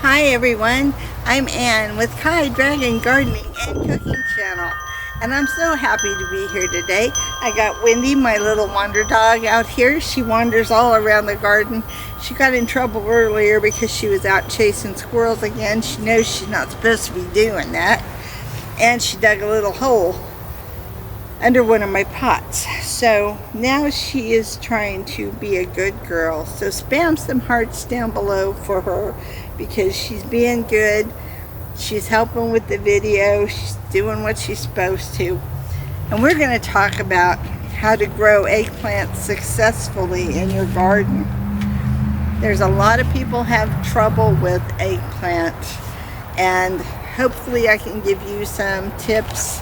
Hi everyone, I'm Ann with Kai Dragon Gardening and Cooking Channel, and I'm so happy to be here today. I got Wendy, my little wander dog, out here. She wanders all around the garden. She got in trouble earlier because she was out chasing squirrels again. She knows she's not supposed to be doing that, and she dug a little hole under one of my pots. So now she is trying to be a good girl. So spam some hearts down below for her because she's being good. She's helping with the video. She's doing what she's supposed to. And we're going to talk about how to grow eggplants successfully in your garden. There's a lot of people have trouble with eggplant, and hopefully I can give you some tips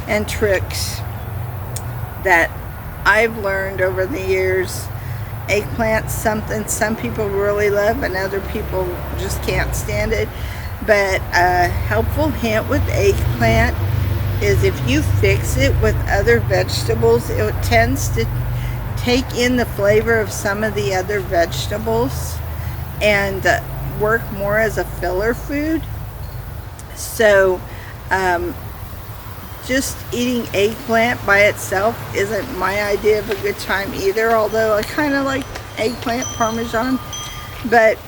and tricks that I've learned over the years. Eggplant's something some people really love and other people just can't stand it. But a helpful hint with eggplant is if you fix it with other vegetables, it tends to take in the flavor of some of the other vegetables and work more as a filler food. So just eating eggplant by itself isn't my idea of a good time either, although I kind of like eggplant parmesan. But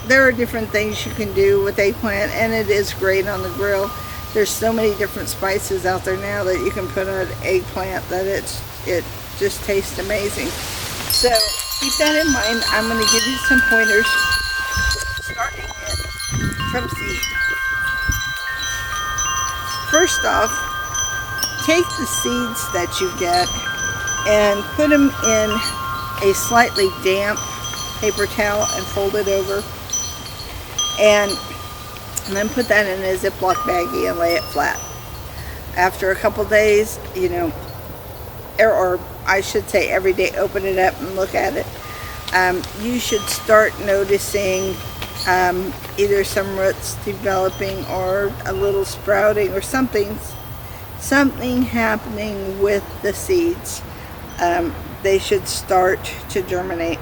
there are different things you can do with eggplant, and it is great on the grill. There's so many different spices out there now that you can put on eggplant that it just tastes amazing. So keep that in mind. I'm going to give you some pointers starting it from seed. First off, take the seeds that you get and put them in a slightly damp paper towel and fold it over, and then put that in a Ziploc baggie and lay it flat. After a couple days, or I should say every day, open it up and look at it. You should start noticing either some roots developing or a little sprouting or something happening with the seeds. They should start to germinate.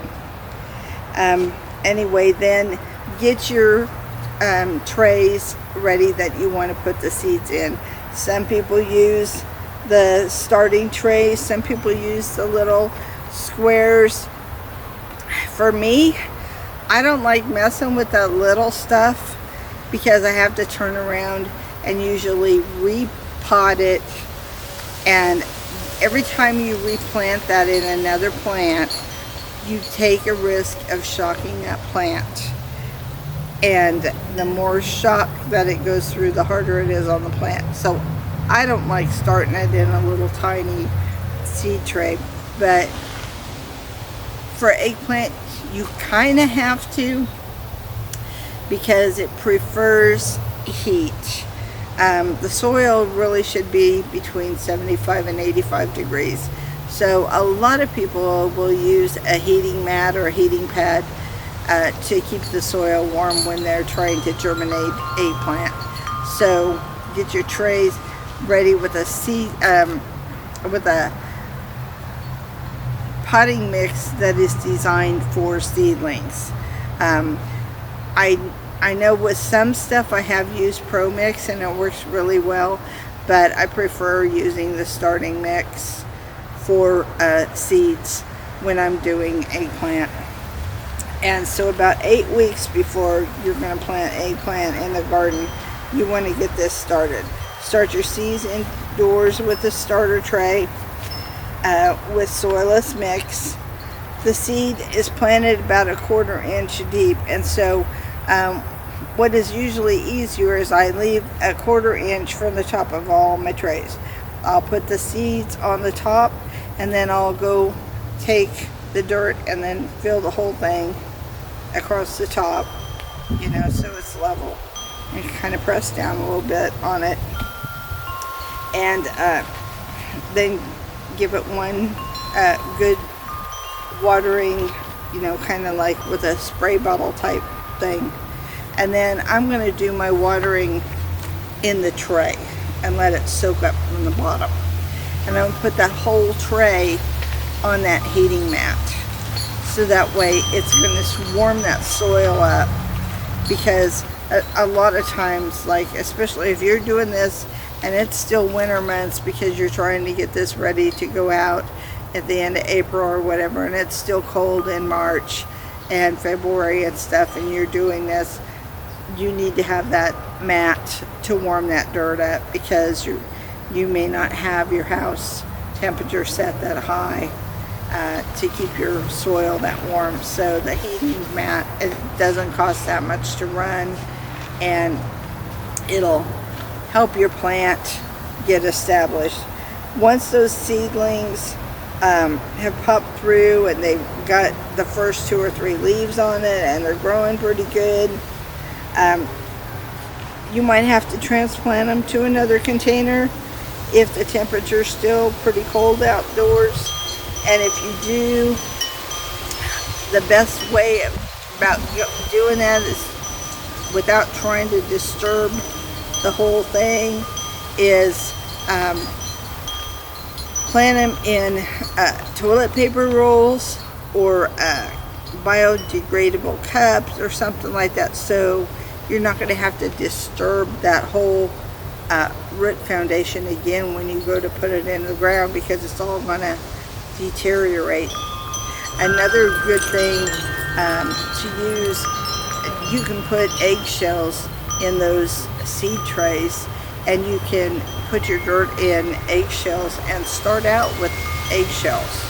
Anyway, then get your trays ready that you want to put the seeds in. Some people use the starting trays, some people use the little squares. For me, I don't like messing with that little stuff because I have to turn around and usually repot it, and every time you replant that in another plant, you take a risk of shocking that plant, and the more shock that it goes through, the harder it is on the plant. So I don't like starting it in a little tiny seed tray, but for eggplant you kind of have to, because it prefers heat. The soil really should be between 75 and 85 degrees. So a lot of people will use a heating mat or a heating pad to keep the soil warm when they're trying to germinate eggplant. So get your trays ready with a potting mix that is designed for seedlings. I know with some stuff I have used Pro Mix and it works really well, but I prefer using the starting mix for seeds when I'm doing eggplant. And so about 8 weeks before you're going to plant eggplant in the garden, you want to get this started. Start your seeds indoors with a starter tray with soilless mix. The seed is planted about 1/4 inch deep, and so what is usually easier is I leave 1/4 inch from the top of all my trays. I'll put the seeds on the top, and then I'll go take the dirt and then fill the whole thing across the top, so it's level, and kind of press down a little bit on it, and then give it one good watering, kind of like with a spray bottle type thing. And then I'm going to do my watering in the tray and let it soak up from the bottom. And I'm going to put that whole tray on that heating mat, so that way it's going to warm that soil up because a lot of times, like especially if you're doing this and it's still winter months because you're trying to get this ready to go out at the end of April or whatever, and it's still cold in March and February and stuff, and you're doing this, you need to have that mat to warm that dirt up, because you may not have your house temperature set that high to keep your soil that warm. So the heating mat, it doesn't cost that much to run, and it'll help your plant get established. Once those seedlings have popped through and they've got the first 2 or 3 leaves on it and they're growing pretty good, you might have to transplant them to another container if the temperature's still pretty cold outdoors. And if you do, the best way about doing that is without trying to disturb the whole thing is plant them in toilet paper rolls or biodegradable cups or something like that, so you're not going to have to disturb that whole root foundation again when you go to put it in the ground, because it's all going to deteriorate. Another good thing to use, you can put eggshells in those seed trays, and you can put your dirt in eggshells and start out with eggshells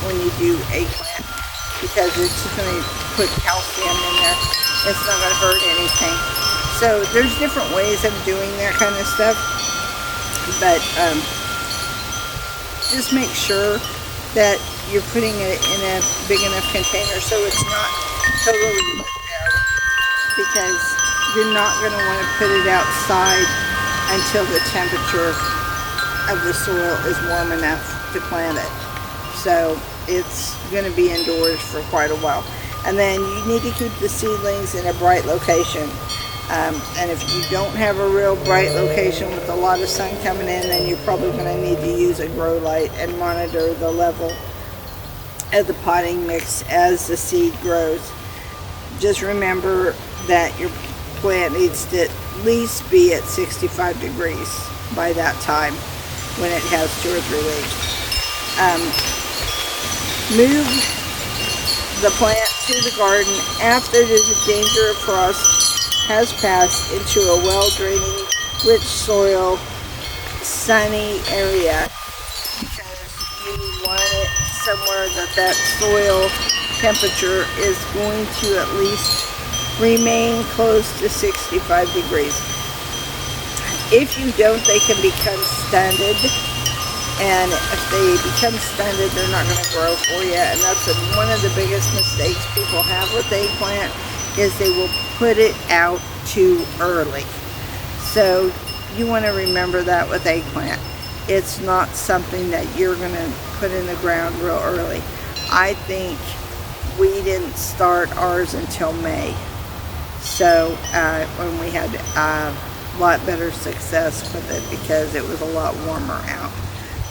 when you do eggplant, because it's going to put calcium in there. It's not going to hurt anything. So there's different ways of doing that kind of stuff, but just make sure that you're putting it in a big enough container so it's not totally out, because you're not going to want to put it outside until the temperature of the soil is warm enough to plant it. So it's going to be indoors for quite a while. And then you need to keep the seedlings in a bright location. And if you don't have a real bright location with a lot of sun coming in, then you're probably going to need to use a grow light and monitor the level of the potting mix as the seed grows. Just remember that your plant needs to at least be at 65 degrees by that time when it has 2 or 3 leaves. Move the plant to the garden after the danger of frost has passed into a well-draining, rich soil, sunny area, because you want it somewhere that soil temperature is going to at least remain close to 65 degrees. If you don't, they can become stunted, and if they become stunted, they're not going to grow for you. And that's one of the biggest mistakes people have with eggplant, is they will put it out too early. So you want to remember that with eggplant. It's not something that you're going to put in the ground real early. I think we didn't start ours until May. So when we had a lot better success with it, because it was a lot warmer out.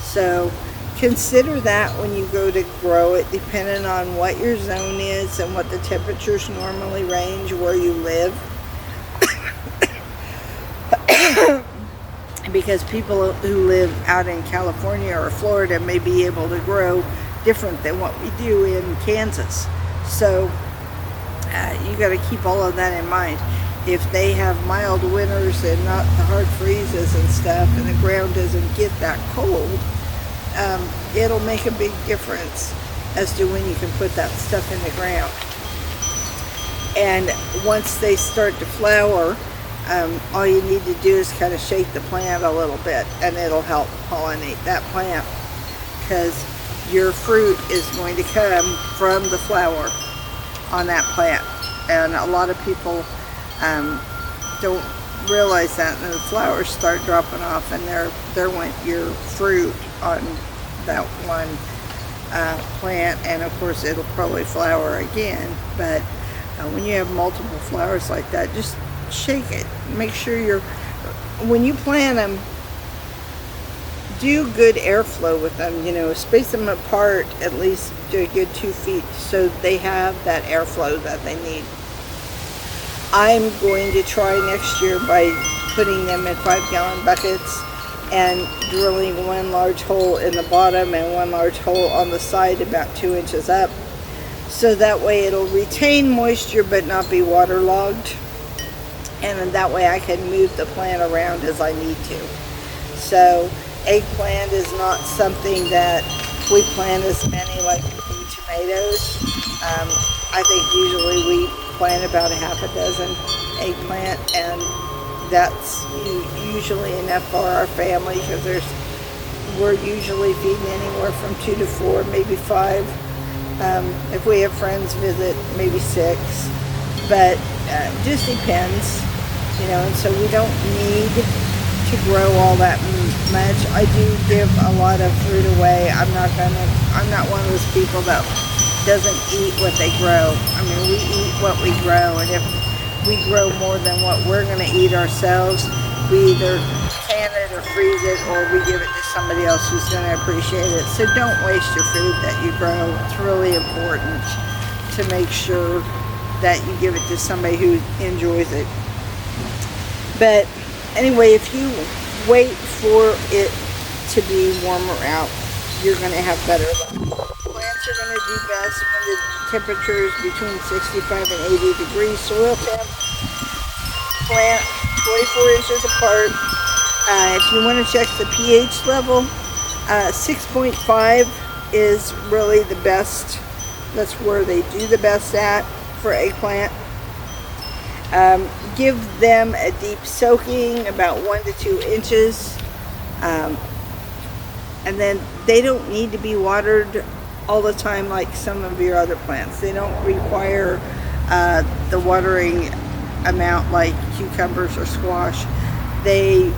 So consider that when you go to grow it, depending on what your zone is and what the temperatures normally range where you live. Because people who live out in California or Florida may be able to grow different than what we do in Kansas. So you got to keep all of that in mind. If they have mild winters and not the hard freezes and stuff, and the ground doesn't get that cold, it'll make a big difference as to when you can put that stuff in the ground. And once they start to flower, all you need to do is kind of shake the plant a little bit, and it'll help pollinate that plant, because your fruit is going to come from the flower on that plant. And a lot of people don't realize that, and the flowers start dropping off, and there went your fruit on that one plant. And of course it'll probably flower again, but when you have multiple flowers like that, just shake it. Make sure when you plant them, do good airflow with them, space them apart at least a good 2 feet so they have that airflow that they need. I'm going to try next year by putting them in 5-gallon buckets and drilling one large hole in the bottom and one large hole on the side about 2 inches up. So that way it'll retain moisture but not be waterlogged. And then that way I can move the plant around as I need to. So eggplant is not something that we plant as many like we do tomatoes. I think usually we plant about a half a dozen eggplant, and that's usually enough for our family because we're usually feeding anywhere from 2 to 4, maybe 5. If we have friends visit, maybe 6. But just depends, you know, and so we don't need to grow all that much. I do give a lot of fruit away. I'm not one of those people that doesn't eat what they grow. I mean, we eat what we grow, and if we grow more than what we're going to eat ourselves, we either can it or freeze it, or we give it to somebody else who's going to appreciate it. So don't waste your food that you grow. It's really important to make sure that you give it to somebody who enjoys it. But anyway, if you wait for it to be warmer out, you're going to have better luck. Plants are going to do best when the temperature is between 65 and 80 degrees soil temp. Plant 24 inches apart. If you want to check the pH level, 6.5 is really the best. That's where they do the best at for eggplant. Give them a deep soaking, about 1 to 2 inches. And then they don't need to be watered all the time like some of your other plants. They don't require the watering amount like cucumbers or squash. They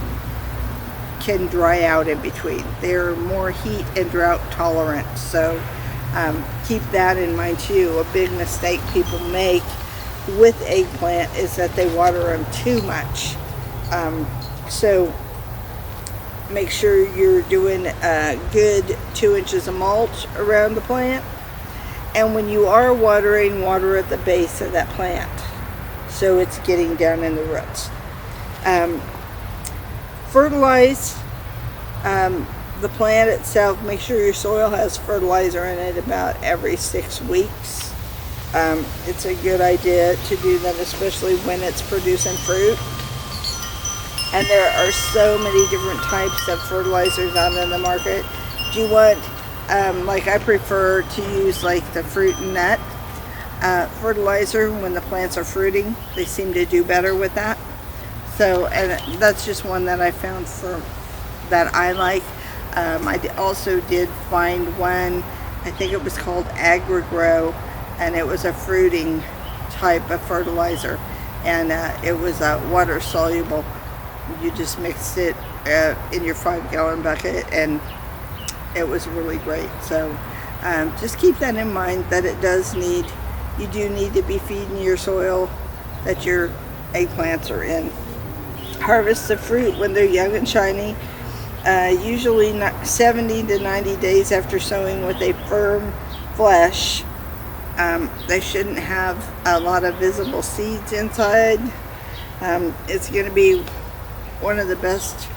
can dry out in between. They're more heat and drought tolerant, so keep that in mind too. A big mistake people make with eggplant is that they water them too much. So make sure you're doing a good 2 inches of mulch around the plant, and when you are watering, water at the base of that plant so it's getting down in the roots. Fertilize the plant itself. Make sure your soil has fertilizer in it about every 6 weeks. It's a good idea to do that, especially when it's producing fruit. And there are so many different types of fertilizers out in the market. Do you want, like I prefer to use like the fruit and nut fertilizer when the plants are fruiting. They seem to do better with that. So, and that's just one that I found that I like. I also did find one, I think it was called Agri-Grow, and it was a fruiting type of fertilizer, and it was water soluble. You just mixed it in your 5-gallon bucket, and it was really great. So just keep that in mind, that you do need to be feeding your soil that your eggplants are in. Harvest the fruit when they're young and shiny, usually 70 to 90 days after sowing with a firm flesh. They shouldn't have a lot of visible seeds inside. It's going to be one of the best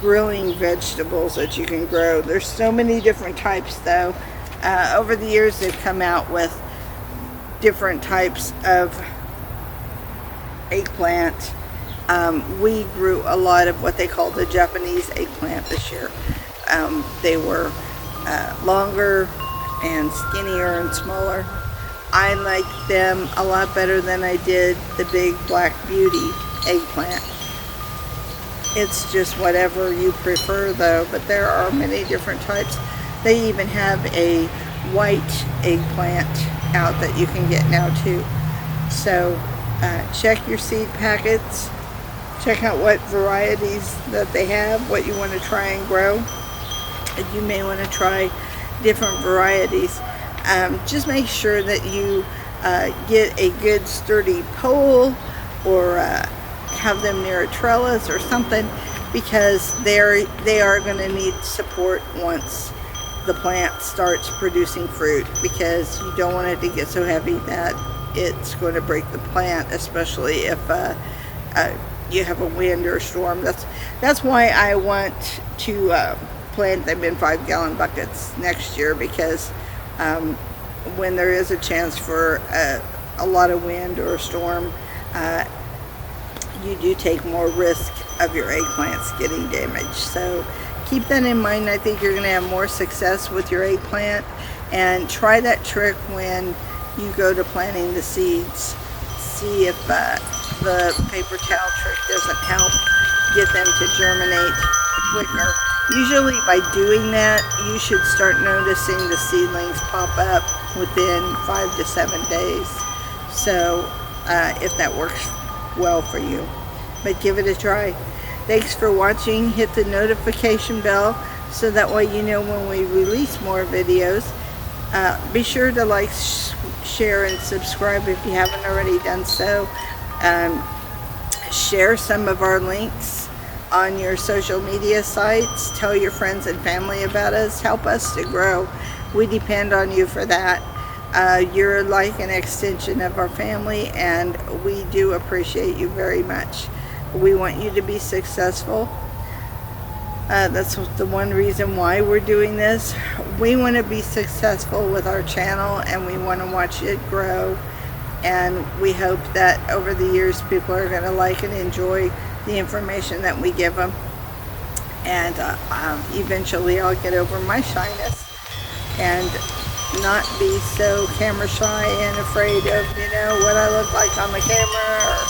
grilling vegetables that you can grow. There's so many different types though. Over the years they've come out with different types of eggplant. We grew a lot of what they call the Japanese eggplant this year. They were longer and skinnier and smaller. I like them a lot better than I did the big Black Beauty eggplant. It's just whatever you prefer though, but there are many different types. They even have a white eggplant out that you can get now too. So check your seed packets, check out what varieties that they have, what you want to try and grow. And you may want to try different varieties. Just make sure that you get a good sturdy pole, or have them near a trellis or something, because they are going to need support once the plant starts producing fruit, because you don't want it to get so heavy that it's going to break the plant, especially if you have a wind or a storm. That's why I want to plant them in 5-gallon buckets next year, because when there is a chance for a lot of wind or a storm, you do take more risk of your eggplants getting damaged. So keep that in mind. I think you're going to have more success with your eggplant, and try that trick when you go to planting the seeds. See if the paper towel trick doesn't help get them to germinate quicker. Usually by doing that, you should start noticing the seedlings pop up within 5 to 7 days. So if that works well for you, but give it a try. Thanks for watching. Hit the notification bell so that way you know when we release more videos. Be sure to like, share, and subscribe if you haven't already done so. Share some of our links on your social media sites. Tell your friends and family about us. Help us to grow. We depend on you for that. You're like an extension of our family, and we do appreciate you very much. We want you to be successful. That's the one reason why we're doing this. We want to be successful with our channel, and we want to watch it grow. And we hope that over the years people are going to like and enjoy the information that we give them. And eventually I'll get over my shyness and not be so camera shy and afraid of, what I look like on the camera, or,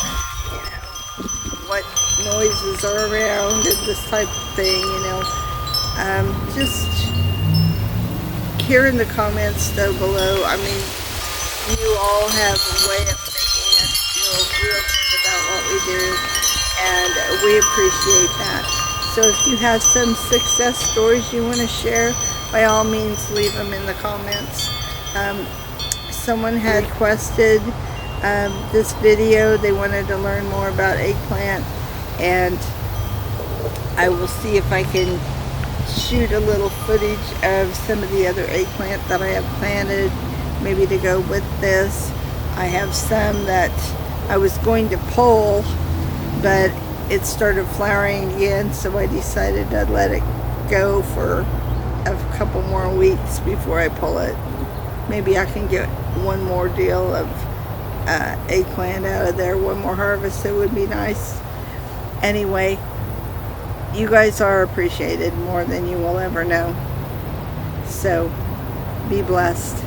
what noises are around and this type of thing, Just hear in the comments down below. I mean, you all have a way of making us feel real good about what we do, and we appreciate that. So if you have some success stories you want to share, by all means leave them in the comments. Someone had requested this video. They wanted to learn more about eggplant, and I will see if I can shoot a little footage of some of the other eggplant that I have planted, maybe to go with this. I have some that I was going to pull, but it started flowering again, so I decided to let it go for a couple more weeks before I pull it. Maybe I can get one more deal of eggplant out of there, one more harvest. It would be nice. Anyway, you guys are appreciated more than you will ever know. So be blessed.